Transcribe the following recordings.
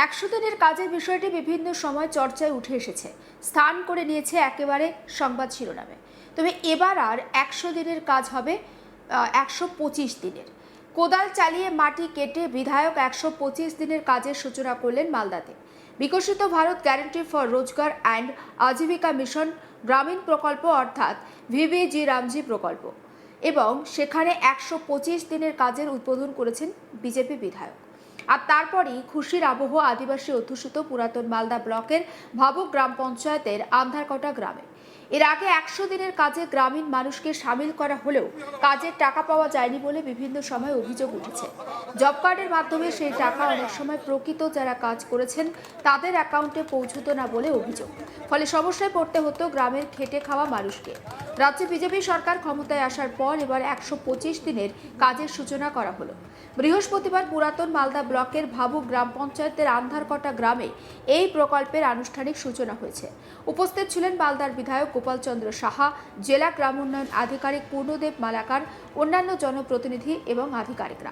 100 দিনের কাজের বিষয়টি বিভিন্ন সময় চর্চায় উঠে এসেছে, স্থান করে নিয়েছে একেবারে সংবাদ শিরোনামে। তবে এবার আর 100 দিনের কাজ হবে 125 দিনের। কোদাল চালিয়ে মাটি কেটে বিধায়ক 125 দিনের কাজের সূচনা করলেন মালদাতে। বিকশিত ভারত গ্যারান্টি ফর রোজগার অ্যান্ড আজীবিকা মিশন গ্রামীণ প্রকল্প অর্থাৎ ভিবিজি রামজি প্রকল্প, এবং সেখানে 125 দিনের কাজের উদ্বোধন করেছেন বিজেপি বিধায়ক। আর তারপরই খুশির আবহ আদিবাসী অধ্যুষিত পুরাতন মালদা ব্লকের ভাবুক গ্রাম পঞ্চায়েতের আন্ধারকটা গ্রামে। এর আগে 100 দিনের কাজে গ্রামীণ মানুষকে সামিল করা হলেও কাজের টাকা পাওয়া যায়নি বলে বিভিন্ন সময় অভিযোগ উঠেছে। জব কার্ডের মাধ্যমে সেই টাকা অনেক সময় প্রকৃত যারা কাজ করেছেন তাদের অ্যাকাউন্টে পৌঁছতো না বলে অভিযোগ। ফলে সমস্যায় পড়তে হতো গ্রামের খেটে খাওয়া মানুষকে। রাজ্যে বিজেপি সরকার ক্ষমতায় আসার পর এবার 125 দিনের কাজের সূচনা করা হলো। বৃহস্পতিবার পুরাতন মালদা ব্লকের ভাবুক গ্রাম পঞ্চায়েতের আন্ধারকটা গ্রামে এই প্রকল্পের আনুষ্ঠানিক সূচনা হয়েছে। উপস্থিত ছিলেন মালদার বিধায়ক গোপাল চন্দ্র সাহা, জেলা গ্রাম উন্নয়ন আধিকারিক পূর্ণদেব মালাকার, অন্যান্য জনপ্রতিনিধি এবং আধিকারিকরা।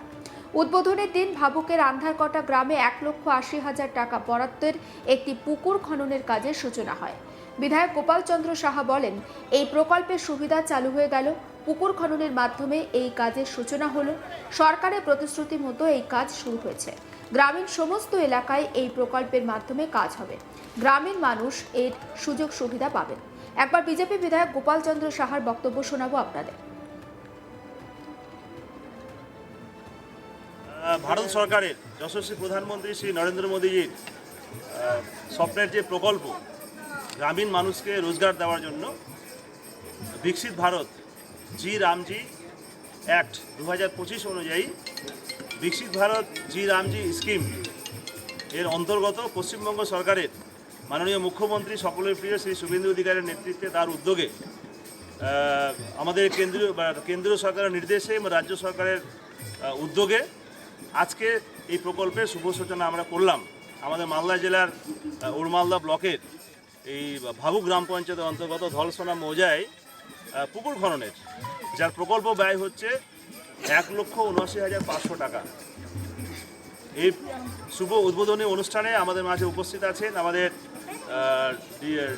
উদ্বোধনের দিন ভাবুকের আন্ধারকটা গ্রামে 1,80,000 টাকা বরাদ্দের একটি পুকুর খননের কাজের সূচনা হয়। বিধায়ক গোপাল চন্দ্র সাহা বলেন, এই প্রকল্পের সুবিধা চালু হয়ে গেল, পুকুর খননের মাধ্যমে এই কাজের সূচনা হলো। সরকারের প্রতিশ্রুতি মতো এই কাজ শুরু হয়েছে। গ্রামীণ সমস্ত এলাকায় এই প্রকল্পের মাধ্যমে কাজ হবে। গ্রামীণ মানুষ এর সুযোগ সুবিধা পাবেন। একবার বিজেপি বিধায়ক গোপাল চন্দ্র সাহার বক্তব্য শোনাবো আপনাদের। ভারত সরকারের যশস্বী প্রধানমন্ত্রী শ্রী নরেন্দ্র মোদীজির স্বপ্নের যে প্রকল্প গ্রামীণ মানুষকে রোজগার দেওয়ার জন্য বিকশিত ভারত জি রামজি অ্যাক্ট 2025 অনুযায়ী বিকশিত ভারত জি রামজি স্কিম এর অন্তর্গত পশ্চিমবঙ্গ সরকারের মাননীয় মুখ্যমন্ত্রী সকলের প্রিয় শ্রী শুভেন্দু অধিকারীর নেতৃত্বে তার উদ্যোগে আমাদের কেন্দ্রীয় সরকারের নির্দেশে এবং রাজ্য সরকারের উদ্যোগে আজকে এই প্রকল্পের শুভ সূচনা আমরা করলাম। আমাদের মালদা জেলার উড়মালদা ব্লকের এই ভাবুক গ্রাম পঞ্চায়েতের অন্তর্গত ধলসোনা মৌজায় পুকুর খননের যার প্রকল্প ব্যয় হচ্ছে 1,79,500 টাকা। এই শুভ উদ্বোধনী অনুষ্ঠানে আমাদের মাঝে উপস্থিত আছেন আমাদের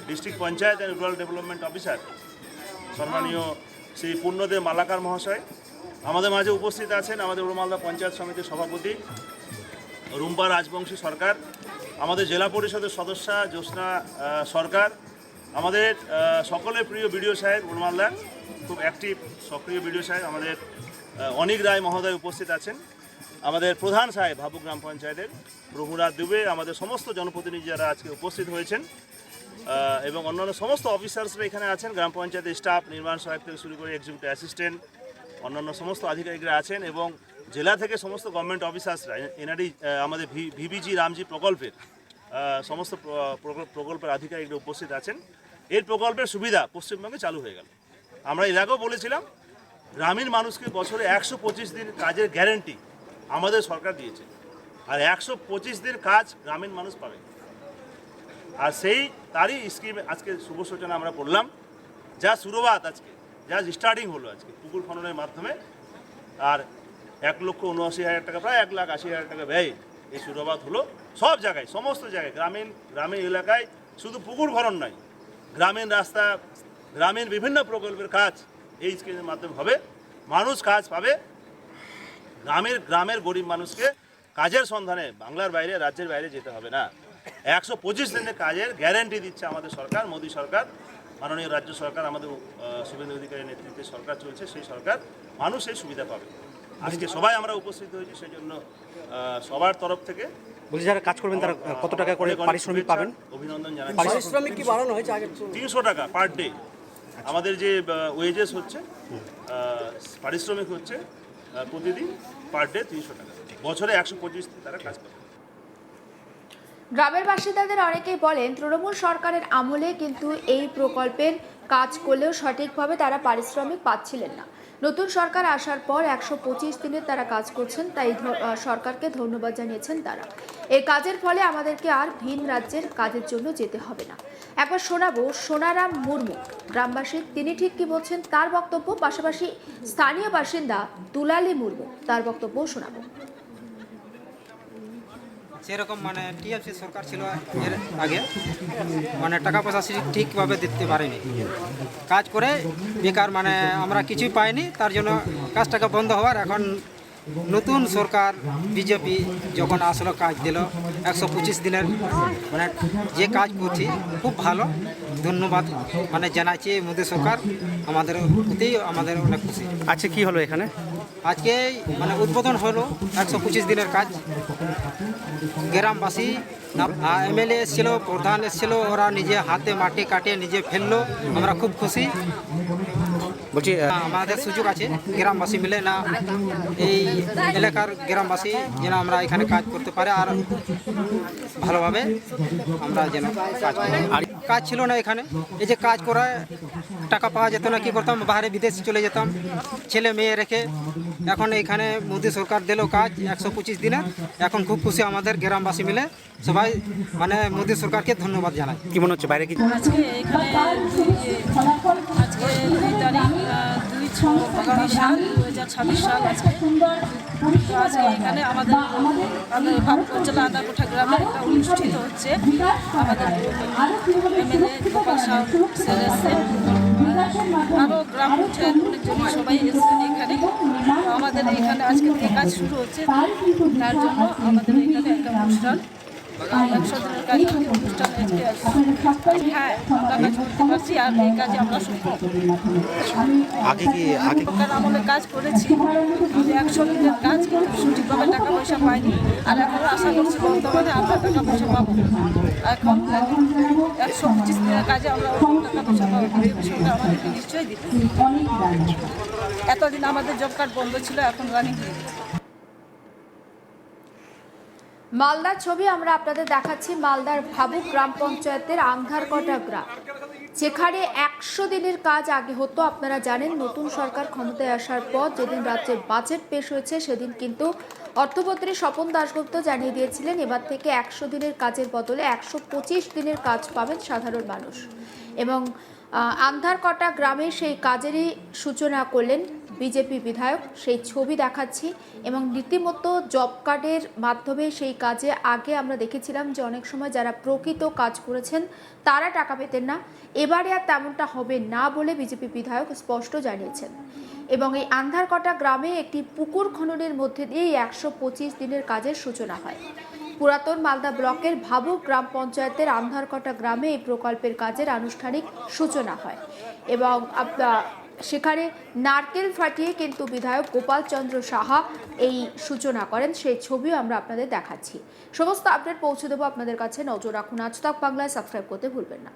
district panchayat and rural development officer সম্মানীয় শ্রী পূর্ণদেব মালাকার মহাশয়। আমাদের মাঝে উপস্থিত আছেন আমাদের উড়মালদা পঞ্চায়েত সমিতির সভাপতি রুম্পা রাজবংশী সরকার, আমাদের জেলা পরিষদের সদস্যা জ্যোৎস্না সরকার, আমাদের সকলের প্রিয় বিডিও সাহেব উড়মালদার, খুব অ্যাক্টিভ সক্রিয় বিডিও সাহেব আমাদের অনিক রায় মহোদয় উপস্থিত আছেন, আমাদের প্রধান সাহেব ভাবুক গ্রাম পঞ্চায়েতের প্রভুরাজ দুবে, আমাদের সমস্ত জনপ্রতিনিধি যারা আজকে উপস্থিত হয়েছেন এবং অন্যান্য সমস্ত অফিসার্সরা এখানে আছেন, গ্রাম পঞ্চায়েতের স্টাফ, নির্মাণ সহায়ক থেকে শুরু করে এক্সিকিউটিভ অ্যাসিস্ট্যান্ট, অন্যান্য সমস্ত আধিকারিকরা আছেন এবং জেলা থেকে সমস্ত গভর্নমেন্ট অফিসার্সরা এনআরডি আমাদের ভিবিজি রামজি প্রকল্পের সমস্ত প্রকল্পের আধিকারিকরা উপস্থিত আছেন। এই প্রকল্পের সুবিধা পশ্চিমবঙ্গে চালু হয়ে গেল। আমরা এর আগেও বলেছিলাম গ্রামীণ মানুষকে বছরে 125 দিন কাজের গ্যারেন্টি আমাদের সরকার দিয়েছে, আর 125 দিন কাজ গ্রামীণ মানুষ পাবে। আর তারই স্কিম আজকে শুভ সূচনা আমরা করলাম, যা শুরুয়াত আজকে, যা স্টার্টিং হলো আজকে পুকুর খননের মাধ্যমে। আর 1,79,000 টাকা, প্রায় 1,80,000 টাকা ব্যয় এই শুরুয়াত হলো। সব জায়গায়, সমস্ত জায়গায়, গ্রামীণ এলাকায় শুধু পুকুর খনন নয়, গ্রামীণ রাস্তা, গ্রামীণ বিভিন্ন প্রকল্পের কাজ এই স্কিমের মাধ্যমে হবে। মানুষ কাজ পাবে। গ্রামের গরিব মানুষকে কাজের সন্ধানে বাংলার বাইরে, রাজ্যের বাইরে যেতে হবে না। 125 দিনের কাজের গ্যারেন্টি দিচ্ছে আমাদের সরকার, মোদী সরকার, মাননীয় রাজ্য সরকার, আমাদের শুভেন্দু অধিকারীর নেতৃত্বে সরকার চলছে, সেই সরকার। মানুষ এই সুবিধা পাবে। আজকে সবাই আমরা উপস্থিত হয়েছি, সেই জন্য সবার তরফ থেকে বলি যারা কাজ করবেন তারা কত টাকা করে পারিশ্রমিক পাবেন? অভিনন্দন জানাচ্ছি। পারিশ্রমিক কি বাড়ানো হয়েছে? আগে 300 টাকা পার ডে আমাদের যে ওয়েজেস হচ্ছে, পারিশ্রমিক হচ্ছে প্রতিদিন পার ডে 300 টাকা। বছরে 125 দিন তারা কাজ করে। গ্রামের বাসিন্দাদের অনেকেই বলেন তৃণমূল সরকারের আমলে কিন্তু এই প্রকল্পের কাজ করলেও সঠিকভাবে তারা পারিশ্রমিক পাচ্ছিলেন না। নতুন সরকার আসার পর 125 দিনের তারা কাজ করছেন, তাই সরকারকে ধন্যবাদ জানিয়েছেন তারা। এই কাজের ফলে আমাদেরকে আর ভিন রাজ্যের কাজের জন্য যেতে হবে না। একবার শোনাবো সোনারাম মুর্মু, গ্রামবাসী, তিনি ঠিক কি বলছেন তার বক্তব্য, পাশাপাশি স্থানীয় বাসিন্দা দুলালী মুর্মু, তার বক্তব্য শোনাবো। সেরকম মানে টিএমসি সরকার ছিল এর আগে, মানে টাকা পয়সা ঠিকভাবে দিতে পারেনি। কাজ করে বেকার মানে আমরা কিছুই পাইনি, তার জন্য কাজটাকে বন্ধ হওয়ার। এখন নতুন সরকার বিজেপি যখন আসলো, কাজ দিল 125 দিনের, মানে যে কাজ করছি খুব ভালো। ধন্যবাদ মানে জানাচ্ছি মোদী সরকার, আমাদের প্রতি আমাদের অনেক খুশি। আচ্ছা, কি হলো এখানে? আজকে মানে উদ্বোধন হলো 125 দিনের কাজ। গ্রামবাসী এমএলএ এসেছিল, প্রধান এসেছিল, ওরা নিজে হাতে মাটি কাটে নিজে ফেললো। আমরা খুব খুশি। বলছি আমাদের সুযোগ আছে গ্রামবাসী মিলে না, এই এলাকার গ্রামবাসী যেন আমরা এখানে কাজ করতে পারে আর ভালোভাবে আমরা যেন কাজ করি। আর কাজ ছিল না এখানে, এই যে কাজ করায় টাকা পাওয়া যেত না, কি করতাম বাইরে বিদেশে চলে যেতাম ছেলে মেয়ে রেখে। এখন এখানে মোদী সরকার দিল কাজ 125 দিনের। এখন খুব খুশি আমাদের গ্রামবাসী মিলে, সবাই মানে মোদী সরকারকে ধন্যবাদ জানাই। কি মনে হচ্ছে বাইরে কি? আজকে এখানে আজকে 2 তারিখ 2/6/2026 সাল আজকে। তো আজকে এখানে আমাদের ভারত অঞ্চলে আন্দারকোঠা গ্রামে একটা অনুষ্ঠিত হচ্ছে। আমাদের এমএলএ গোপাল সাউ স্যার এসছেন, আরও গ্রাম পঞ্চায়েত জমি সবাই এসছেন এখানে। তো আমাদের এখানে আজকে থেকে কাজ শুরু হচ্ছে, তার জন্য আমাদের এখানে একটা অনুষ্ঠান 100 দিনের কাজ অনুষ্ঠান আজকে। হ্যাঁ, আমরা কাজ করতে পারছি আর এই কাজে আমরা সফল। আগে কি আগে সরকার আমলে কাজ করেছি, 100 দিনের কাজ, কিন্তু সঠিকভাবে টাকা পয়সা পাইনি। আর এখন আশা করছি বর্তমানে আমরা টাকা পয়সা পাবো। এখন 125 দিনের কাজে আমরা টাকা পয়সা পাবো, বিজেপি সরকার আমাদেরকে নিশ্চয়ই দিবে। এতদিন আমাদের জব কার্ড বন্ধ ছিল, এখন রানিং হয়ে গেছে। মালদার ছবি আমরা আপনাদের দেখাচ্ছি। মালদার ভাবুক গ্রাম পঞ্চায়েতের আন্ধারকটা গ্রাম, যেখানে 100 দিনের কাজ আগে হতো। আপনারা জানেন, নতুন সরকার ক্ষমতায় আসার পর যেদিন রাজ্যের বাজেট পেশ হয়েছে সেদিন কিন্তু অর্থমন্ত্রী স্বপন দাশগুপ্ত জানিয়ে দিয়েছিলেন এবার থেকে 100 দিনের কাজের বদলে 125 দিনের কাজ পাবেন সাধারণ মানুষ। এবং আন্ধারকটা গ্রামে সেই কাজেরই সূচনা করলেন বিজেপি বিধায়ক। সেই ছবি দেখাচ্ছি। এবং রীতিমতো জব কার্ডের মাধ্যমে সেই কাজে আগে আমরা দেখেছিলাম যে অনেক সময় যারা প্রকৃত কাজ করেছেন তারা টাকা পেতেন না, এবারে আর তেমনটা হবে না বলে বিজেপি বিধায়ক স্পষ্ট জানিয়েছেন। এবং এই আন্ধারকটা গ্রামে একটি পুকুর খননের মধ্যে দিয়ে 125 দিনের কাজের সূচনা হয়। পুরাতন মালদা ব্লকের ভাবুক গ্রাম পঞ্চায়েতের আন্ধারকটা গ্রামে এই প্রকল্পের কাজের আনুষ্ঠানিক সূচনা হয়। এবং সেখানে নারকেল ফাটিয়ে কিন্তু বিধায়ক গোপাল চন্দ্র সাহা এই সূচনা করেন। সেই ছবিও আমরা আপনাদের দেখাচ্ছি। সমস্ত আপডেট পৌঁছে দেবো আপনাদের কাছে। নজর রাখুন আজ তাক বাংলায়, সাবস্ক্রাইব করতে ভুলবেন না।